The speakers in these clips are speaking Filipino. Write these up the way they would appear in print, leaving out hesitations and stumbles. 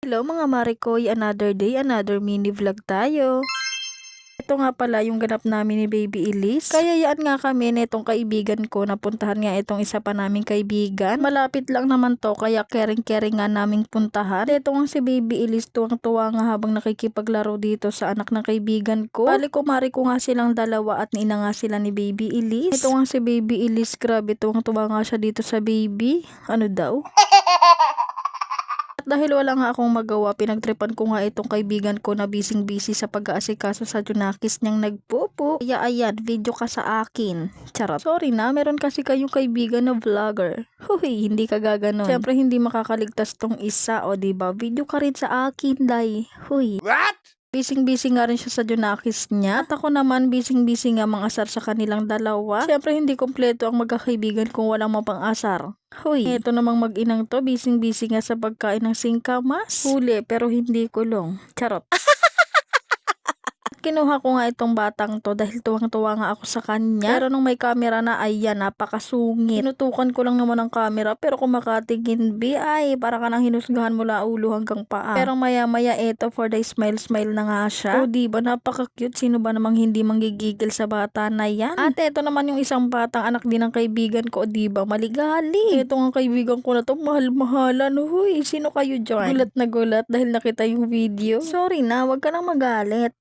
Hello mga Marikoy, another day, another mini vlog tayo. Ito nga pala yung ganap namin ni Baby Elise. Kaya yan nga kami netong kaibigan ko, napuntahan nga itong isa pa naming kaibigan. Malapit lang naman to kaya caring nga naming puntahan. Ito nga si Baby Elise, tuwang-tuwa nga habang nakikipaglaro dito sa anak ng kaibigan ko. Bali kumari ko nga silang dalawa at ina nga sila ni Baby Elise. Ito nga si Baby Elise, grabe tuwang-tuwa nga siya dito sa baby. Ano daw? Dahil wala nga akong magawa, pinagtripan ko nga itong kaibigan ko na busy sa pag-aasikaso sa Junakis niyang nagpupo. Kaya ayan, video ka sa akin. Charot. Sorry na, meron kasi kayong kaibigan na vlogger. Huy, hindi ka gaganon. Siyempre hindi makakaligtas tong isa, o diba? Video ka rin sa akin, day. Huy. What? Busy nga rin siya sa Junakis niya. At ako naman, busy nga mang-asar sa kanilang dalawa. Siyempre, hindi kompleto ang magkakaibigan kung walang mapang-asar. Hoy, eto namang mag-inang to, busy nga sa pagkain ng singkamas. Huli, pero hindi kulong. Charot. Kinuha ko nga itong batang to dahil tuwang-tuwa nga ako sa kanya. Pero nung may camera na, ayan, napakasungit. Tinutukan ko lang naman ang camera, pero kung makatingin, ay, para ka nang hinusgahan mula ulo hanggang paa. Pero maya-maya, eto, for the smile na nga siya. O diba, napaka-cute. Sino ba namang hindi manggigigil sa bata na yan? At eto naman yung isang batang anak din ng kaibigan ko, o diba, maligali. Eto nga kaibigan ko na to, mahal-mahalan. Huy, sino kayo dyan? Gulat na gulat dahil nakita yung video. Sorry na, wag ka nang magalit.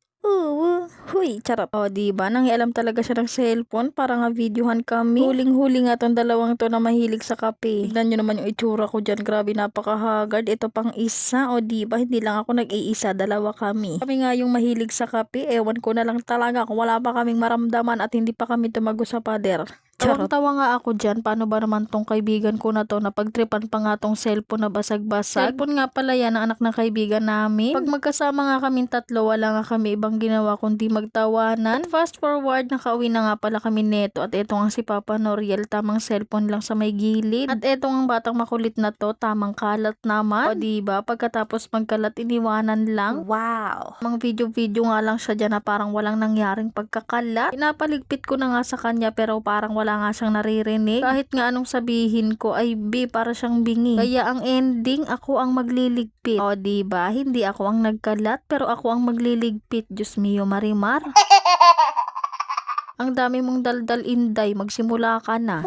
Huy, charot. O, diba? Nangyalam talaga siya ng cellphone para nga videohan kami. Huling-huli nga tong dalawang to na mahilig sa kape. Tignan nyo naman yung itsura ko dyan. Grabe, napakahagard. Ito pang isa. O, diba? Hindi lang ako nag-iisa. Dalawa kami. Kami nga yung mahilig sa kape. Ewan ko na lang talaga kung wala pa kaming maramdaman at hindi pa kami tumago sa pader. Tawang-tawa nga ako dyan. Paano ba naman tong kaibigan ko na to na pagtripan pa nga tong cellphone na basag-basag? Cellphone nga pala yan ang anak ng kaibigan namin. Pag magkasama nga kaming tatlo, wala nga kami ibang ginawa kundi magtawanan. At fast forward, nakauwi na nga pala kami neto. At eto nga si Papa Noriel, tamang cellphone lang sa may gilid. At eto nga batang makulit na to, tamang kalat naman. O diba, pagkatapos magkalat, iniwanan lang. Wow! Mga video nga lang siya dyan na parang walang nangyaring pagkakalat. Pinapaligpit ko na nga sa kanya pero parang wala nga siyang naririnig. Kahit nga anong sabihin ko ay para siyang bingi. Kaya ang ending, ako ang magliligpit. O diba, hindi ako ang nagkalat pero ako ang magliligpit. Diyos mio Marimar. Ang dami mong daldal, Inday, magsimula ka na.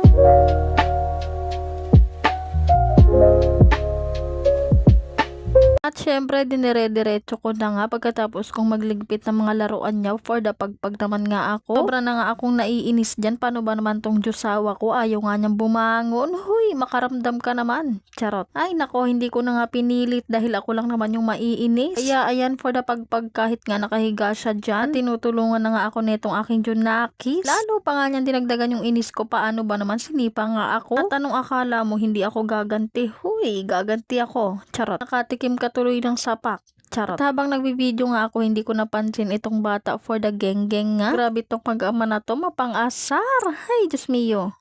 At syempre, dinire-diretso ko na nga pagkatapos kong magligpit ng mga laruan niya for the pagpag naman nga ako. Sobra na nga akong naiinis dyan. Paano ba naman tong Diyosawa ko? Ayaw nga niyang bumangon. Huy, makaramdam ka naman. Charot. Ay nako, hindi ko na nga pinilit dahil ako lang naman yung maiinis. Kaya ayan, for the pagpag kahit nga nakahiga siya dyan, tinutulungan na nga ako netong aking Junakis. Lalo pa nga niyan dinagdagan yung inis ko. Paano ba naman sinipa nga ako? At anong akala mo hindi ako gaganti? Huy, gaganti ako. Charot. Nakatikim ka tuloy ng sapak. Charot. At habang nagbibideo nga ako, hindi ko napansin itong bata for the geng-geng nga. Grabe tong pag-ama na to, mapang-asar. Ay, Diyos mio.